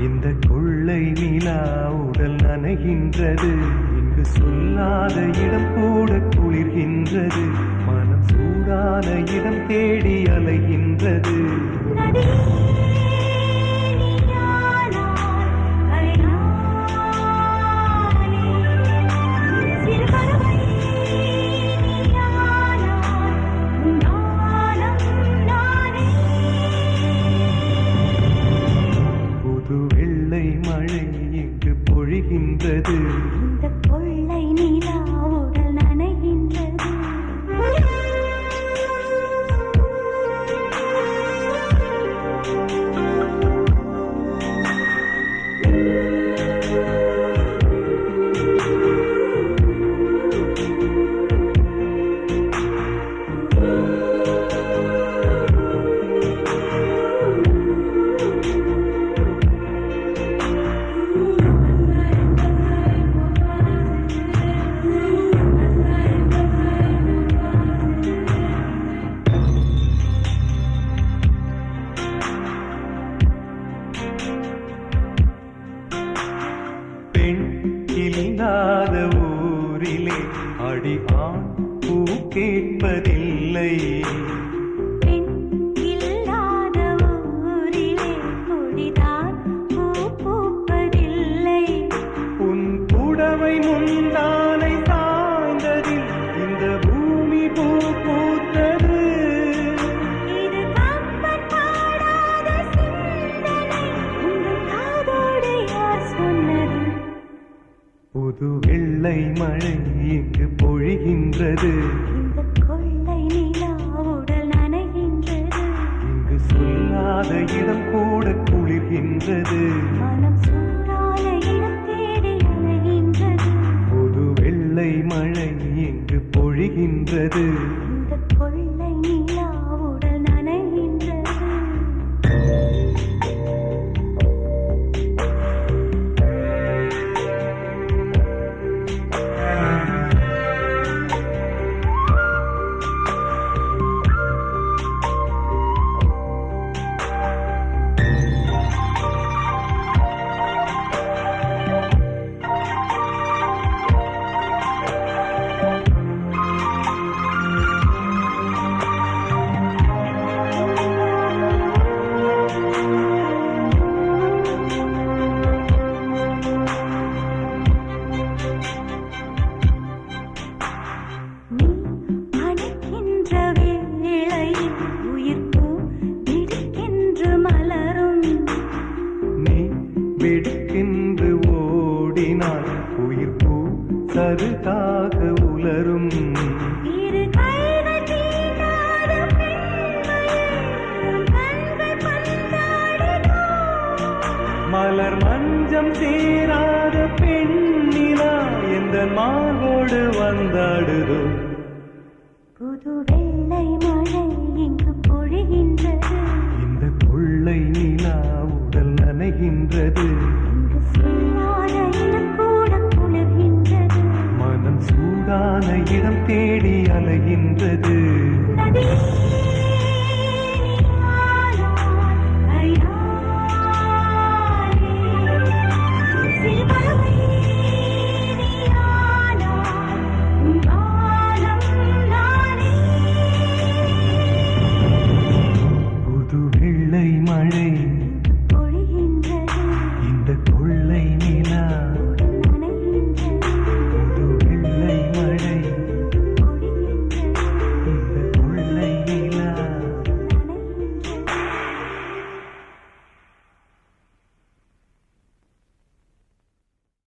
இந்த கொள்ளை நிலா உடல் நனைகின்றது. இங்கு சொல்லாத இடம் கூட குளிர்கின்றது. மனம் சூடான இடம் தேடி அலைகின்றது. மழை இங்கு பொழிகின்றது. இந்த கொள்ளை நிலா உடல் நனைகின்றது. இல்லாத ஊரிலே அடி ஆண் பூ கேட்பதில்லை. பெண் இல்லாத ஊரிலே கொடிதான் பூ பூப்பதில்லை. உன் புடவை முந்தானை சாய்ந்ததில் இந்த பூமி பூ பூத்தது. இது கம்பன் பாடாத சிந்தனை, உங்கள் காதோடு யார் சொன்னது? புது வெள்ளை மழை இங்கு பொழிகின்றது. இந்த கொள்ளை நிலா உடல் நனைகின்றது. இங்கு சொல்லாத இடம் கூட குளிர்கின்றது. மனம் சூடான இடம் தேடி அலைகின்றது. புது வெள்ளை மழை இங்கு பொழிகின்றது. இந்த கொள்ளை நிலா உடல் நனைகின்றது. வெடுக்கென்று ஓடினால் உயிர் பூ சருகாக உலரும். மலர் மஞ்சம் சேராத பெண்ணிலா எந்த மாவோடு வந்தாடுதோ. புது வெள்ளை மழை இங்கு பொழிகின்றது. இந்த கொள்ளை நிலா உடல் நனைகின்றது. இங்கு சொல்லாத இடம் கூட குளிர்கின்றது. மனம் சூடான இடம் தேடி அலைகின்றது.